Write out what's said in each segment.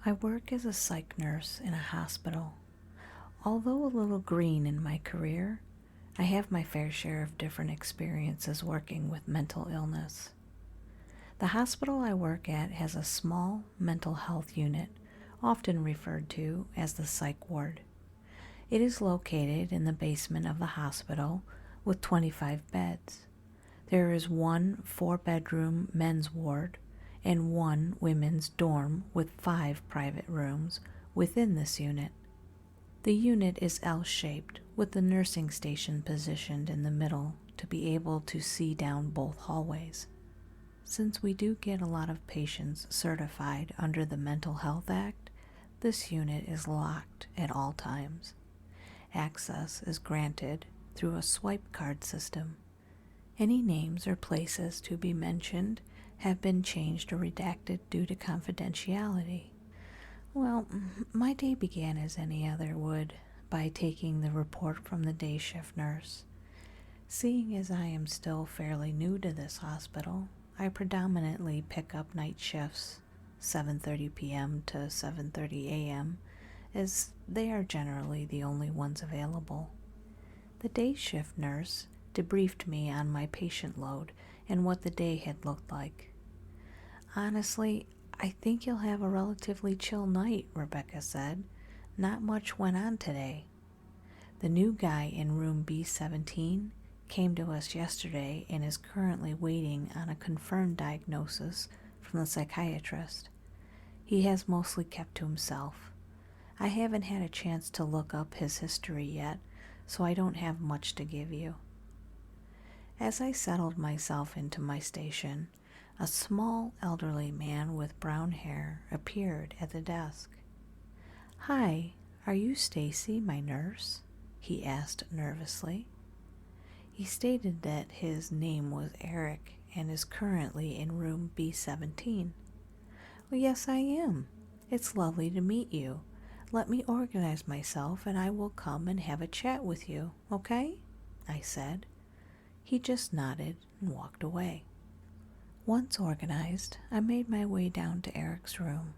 I work as a psych nurse in a hospital. Although a little green in my career, I have my fair share of different experiences working with mental illness. The hospital I work at has a small mental health unit, often referred to as the psych ward. It is located in the basement of the hospital with 25 beds. There is one 4-bedroom men's ward and one women's dorm with 5 private rooms within this unit. The unit is L-shaped with the nursing station positioned in the middle to be able to see down both hallways. Since we do get a lot of patients certified under the Mental Health Act, this unit is locked at all times. Access is granted through a swipe card system. Any names or places to be mentioned have been changed or redacted due to confidentiality. Well, my day began as any other would, by taking the report from the day shift nurse. Seeing as I am still fairly new to this hospital, I predominantly pick up night shifts, 7:30 p.m. to 7:30 a.m., as they are generally the only ones available. The day shift nurse debriefed me on my patient load and what the day had looked like. "Honestly, I think you'll have a relatively chill night," Rebecca said. "Not much went on today. The new guy in room B17 came to us yesterday and is currently waiting on a confirmed diagnosis from the psychiatrist. He has mostly kept to himself. I haven't had a chance to look up his history yet, so I don't have much to give you." As I settled myself into my station, a small elderly man with brown hair appeared at the desk. "Hi, are you Stacy, my nurse?" he asked nervously. He stated that his name was Eric and is currently in room B17. "Well, yes, I am. It's lovely to meet you. Let me organize myself and I will come and have a chat with you, okay?" I said. He just nodded and walked away. Once organized, I made my way down to Eric's room.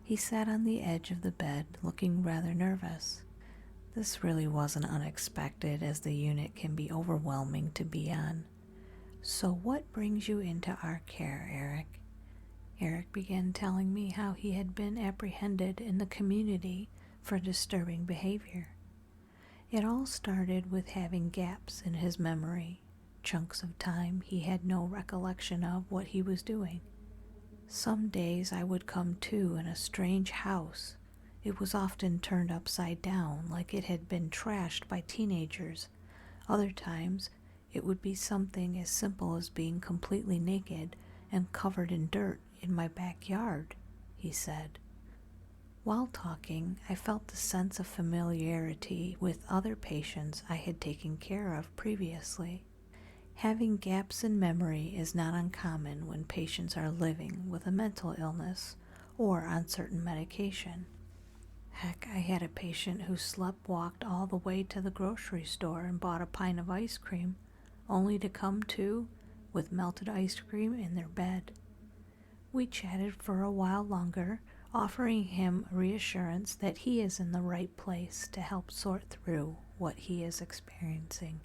He sat on the edge of the bed, looking rather nervous. This really wasn't unexpected, as the unit can be overwhelming to be on. "So what brings you into our care, Eric?" Eric began telling me how he had been apprehended in the community for disturbing behavior. It all started with having gaps in his memory, chunks of time he had no recollection of what he was doing. Some days I would come to in a strange house. It was often turned upside down like it had been trashed by teenagers. Other times it would be something as simple as being completely naked and covered in dirt in my backyard, he said. While talking, I felt the sense of familiarity with other patients I had taken care of previously. Having gaps in memory is not uncommon when patients are living with a mental illness or on certain medication. Heck, I had a patient who sleepwalked all the way to the grocery store and bought a pint of ice cream, only to come to with melted ice cream in their bed. We chatted for a while longer, offering him reassurance that he is in the right place to help sort through what he is experiencing.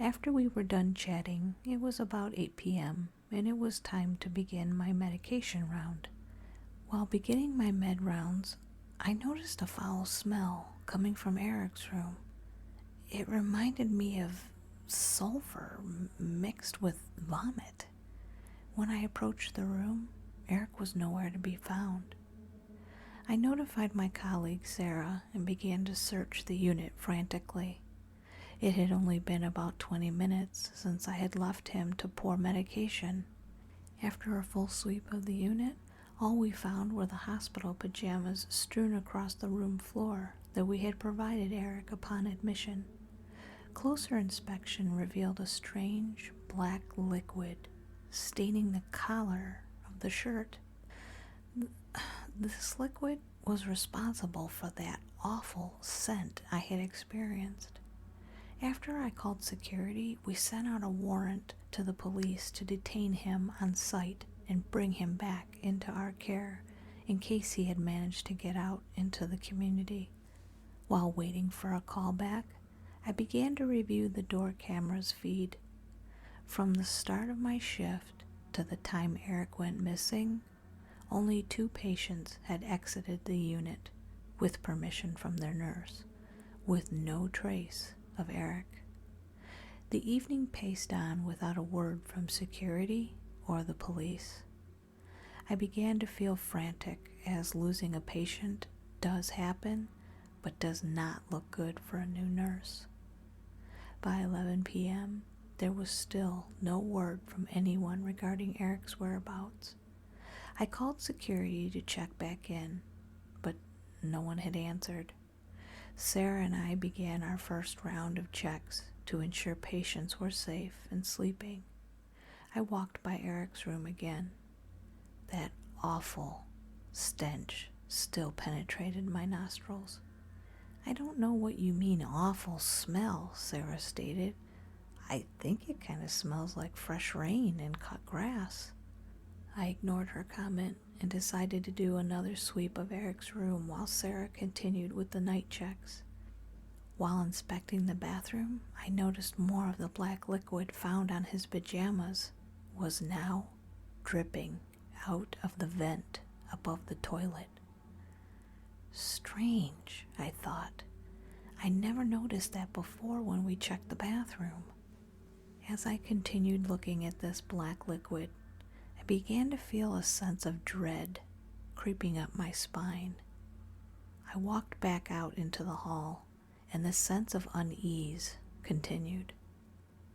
After we were done chatting, it was about 8 p.m., and it was time to begin my medication round. While beginning my med rounds, I noticed a foul smell coming from Eric's room. It reminded me of sulfur mixed with vomit. When I approached the room, Eric was nowhere to be found. I notified my colleague Sarah and began to search the unit frantically. It had only been about 20 minutes since I had left him to pour medication. After a full sweep of the unit, all we found were the hospital pajamas strewn across the room floor that we had provided Eric upon admission. Closer inspection revealed a strange black liquid staining the collar of the shirt. This liquid was responsible for that awful scent I had experienced. After I called security, we sent out a warrant to the police to detain him on site and bring him back into our care in case he had managed to get out into the community. While waiting for a call back, I began to review the door camera's feed. From the start of my shift to the time Eric went missing, only 2 patients had exited the unit with permission from their nurse, with no trace of Eric. The evening paced on without a word from security or the police. I began to feel frantic, as losing a patient does happen, but does not look good for a new nurse. By 11 p.m., there was still no word from anyone regarding Eric's whereabouts. I called security to check back in, but no one had answered. Sarah and I began our first round of checks to ensure patients were safe and sleeping. I walked by Eric's room again. That awful stench still penetrated my nostrils. "I don't know what you mean, awful smell," Sarah stated. "I think it kind of smells like fresh rain and cut grass." I ignored her comment and decided to do another sweep of Eric's room while Sarah continued with the night checks. While inspecting the bathroom, I noticed more of the black liquid found on his pajamas was now dripping out of the vent above the toilet. Strange, I thought. I never noticed that before when we checked the bathroom. As I continued looking at this black liquid, I began to feel a sense of dread creeping up my spine. I walked back out into the hall, and the sense of unease continued.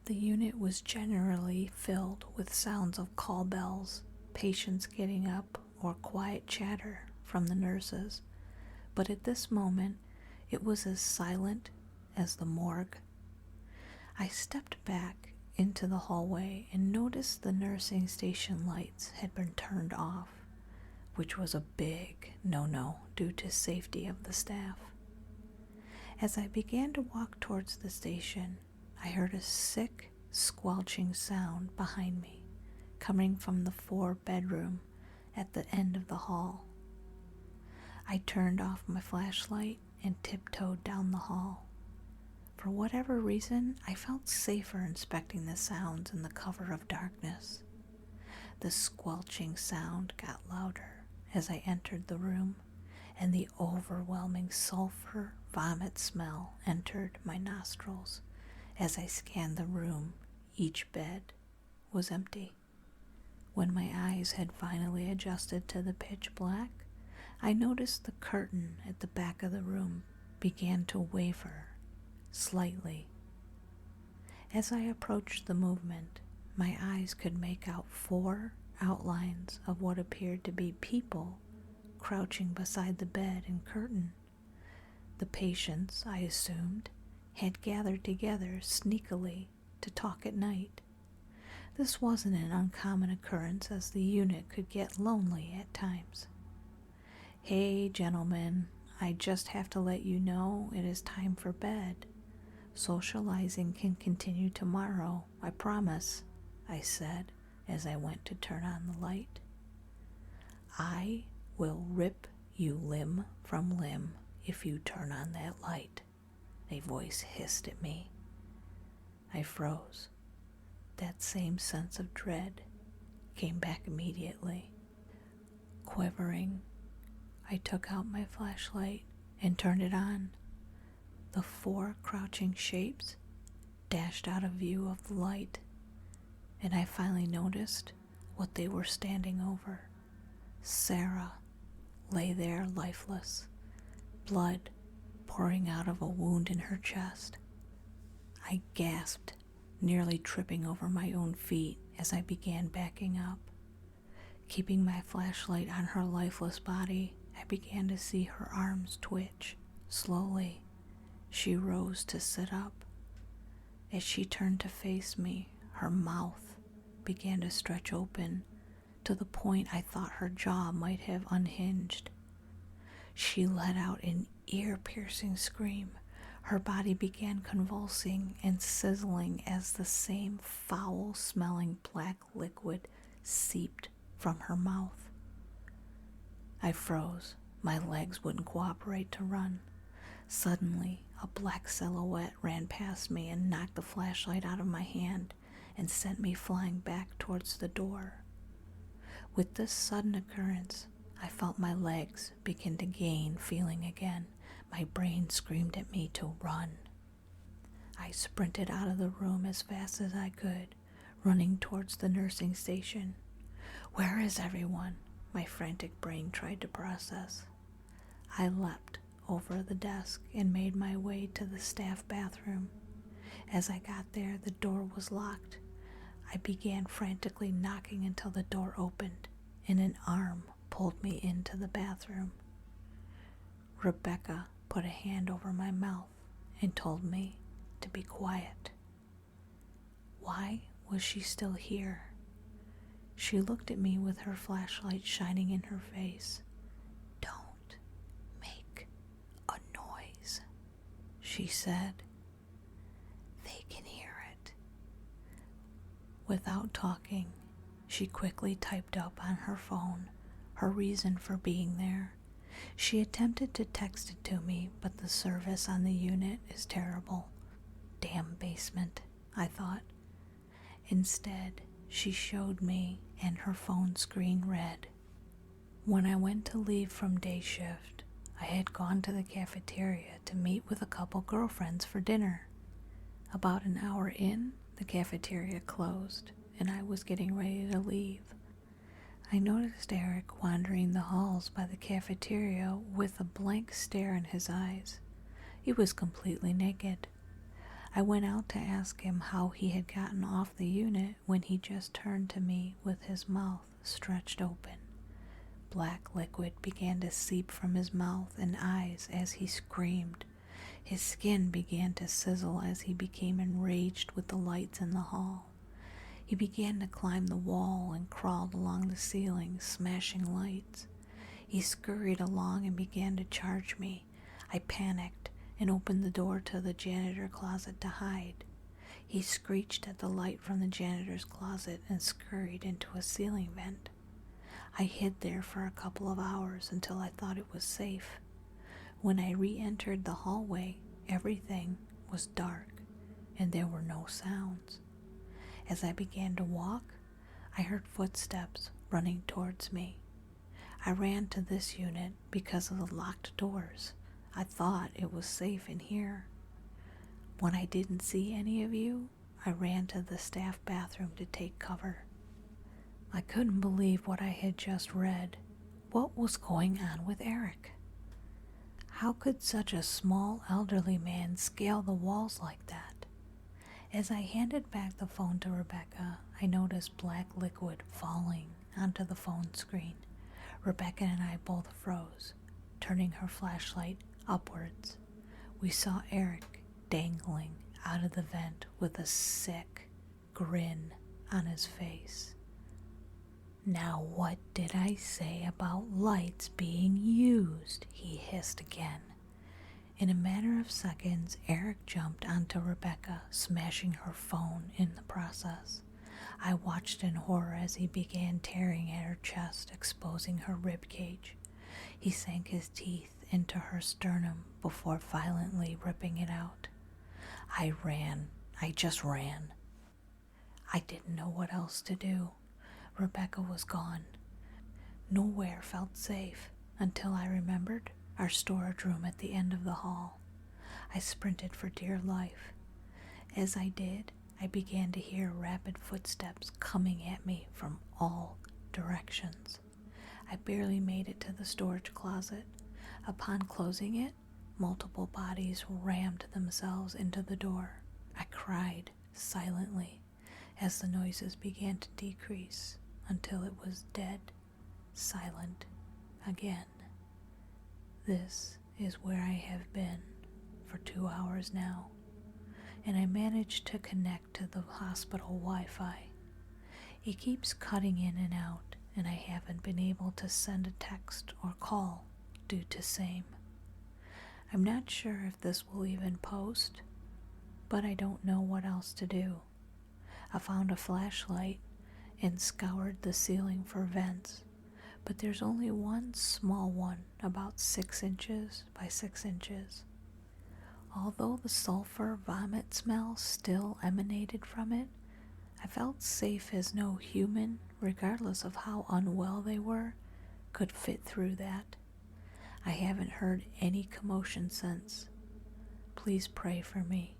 The unit was generally filled with sounds of call bells, patients getting up, or quiet chatter from the nurses, but at this moment it was as silent as the morgue. I stepped back into the hallway and noticed the nursing station lights had been turned off, which was a big no-no due to safety of the staff. As I began to walk towards the station, I heard a sick, squelching sound behind me, coming from the 4-bedroom at the end of the hall. I turned off my flashlight and tiptoed down the hall. For whatever reason, I felt safer inspecting the sounds in the cover of darkness. The squelching sound got louder as I entered the room, and the overwhelming sulfur vomit smell entered my nostrils. As I scanned the room, each bed was empty. When my eyes had finally adjusted to the pitch black, I noticed the curtain at the back of the room began to waver slightly. As I approached the movement, my eyes could make out 4 outlines of what appeared to be people crouching beside the bed and curtain. The patients, I assumed, had gathered together sneakily to talk at night. This wasn't an uncommon occurrence, as the unit could get lonely at times. "Hey, gentlemen, I just have to let you know it is time for bed. Socializing can continue tomorrow, I promise," I said as I went to turn on the light. "I will rip you limb from limb if you turn on that light," a voice hissed at me. I froze. That same sense of dread came back immediately. Quivering, I took out my flashlight and turned it on. The 4 crouching shapes dashed out of view of the light, and I finally noticed what they were standing over. Sarah lay there lifeless, blood pouring out of a wound in her chest. I gasped, nearly tripping over my own feet as I began backing up. Keeping my flashlight on her lifeless body, I began to see her arms twitch. Slowly, she rose to sit up. As she turned to face me, her mouth began to stretch open to the point I thought her jaw might have unhinged. She let out an ear-piercing scream. Her body began convulsing and sizzling as the same foul-smelling black liquid seeped from her mouth. I froze. My legs wouldn't cooperate to run. Suddenly, a black silhouette ran past me and knocked the flashlight out of my hand and sent me flying back towards the door. With this sudden occurrence, I felt my legs begin to gain feeling again. My brain screamed at me to run. I sprinted out of the room as fast as I could, running towards the nursing station. Where is everyone? My frantic brain tried to process. I leapt over the desk and made my way to the staff bathroom. As I got there, the door was locked. I began frantically knocking until the door opened, and an arm pulled me into the bathroom. Rebecca put a hand over my mouth and told me to be quiet. Why was she still here? She looked at me with her flashlight shining in her face. "Don't make a noise," she said. "They can hear it." Without talking, she quickly typed up on her phone her reason for being there. She attempted to text it to me, but the service on the unit is terrible. Damn basement, I thought. Instead, she showed me, and her phone screen read. When I went to leave from day shift, I had gone to the cafeteria to meet with a couple girlfriends for dinner. About an hour in, the cafeteria closed, and I was getting ready to leave. I noticed Eric wandering the halls by the cafeteria with a blank stare in his eyes. He was completely naked. I went out to ask him how he had gotten off the unit when he just turned to me with his mouth stretched open. Black liquid began to seep from his mouth and eyes as he screamed. His skin began to sizzle as he became enraged with the lights in the hall. He began to climb the wall and crawled along the ceiling, smashing lights. He scurried along and began to charge me. I panicked and opened the door to the janitor closet to hide. He screeched at the light from the janitor's closet and scurried into a ceiling vent. I hid there for a couple of hours until I thought it was safe. When I re-entered the hallway, everything was dark and there were no sounds. As I began to walk, I heard footsteps running towards me. I ran to this unit because of the locked doors. I thought it was safe in here. When I didn't see any of you, I ran to the staff bathroom to take cover. I couldn't believe what I had just read. What was going on with Eric? How could such a small elderly man scale the walls like that? As I handed back the phone to Rebecca, I noticed black liquid falling onto the phone screen. Rebecca and I both froze, turning her flashlight upwards. We saw Eric dangling out of the vent with a sick grin on his face. "Now what did I say about lights being used?" he hissed again. In a matter of seconds, Eric jumped onto Rebecca, smashing her phone in the process. I watched in horror as he began tearing at her chest, exposing her rib cage. He sank his teeth into her sternum before violently ripping it out. I just ran. I didn't know what else to do. Rebecca was gone. Nowhere felt safe until I remembered our storage room at the end of the hall. I sprinted for dear life. As I did, I began to hear rapid footsteps coming at me from all directions. I barely made it to the storage closet. Upon closing it, multiple bodies rammed themselves into the door. I cried silently as the noises began to decrease until it was dead silent again. This is where I have been for 2 hours now, and I managed to connect to the hospital Wi-Fi. It keeps cutting in and out, and I haven't been able to send a text or call due to same. I'm not sure if this will even post, but I don't know what else to do. I found a flashlight and scoured the ceiling for vents, but there's only one small one about 6 inches by 6 inches. Although the sulfur vomit smell still emanated from it, I felt safe as no human, regardless of how unwell they were, could fit through that. I haven't heard any commotion since. Please pray for me.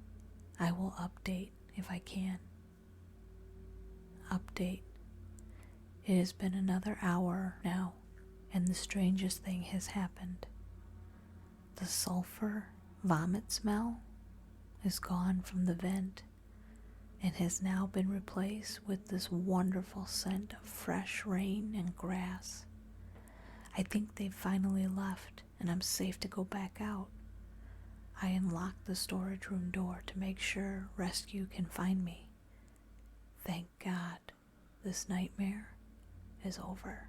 I will update if I can. Update. It has been another hour now, and the strangest thing has happened. The sulfur vomit smell is gone from the vent and has now been replaced with this wonderful scent of fresh rain and grass. I think they've finally left, and I'm safe to go back out. I unlocked the storage room door to make sure rescue can find me. Thank God, this nightmare is over.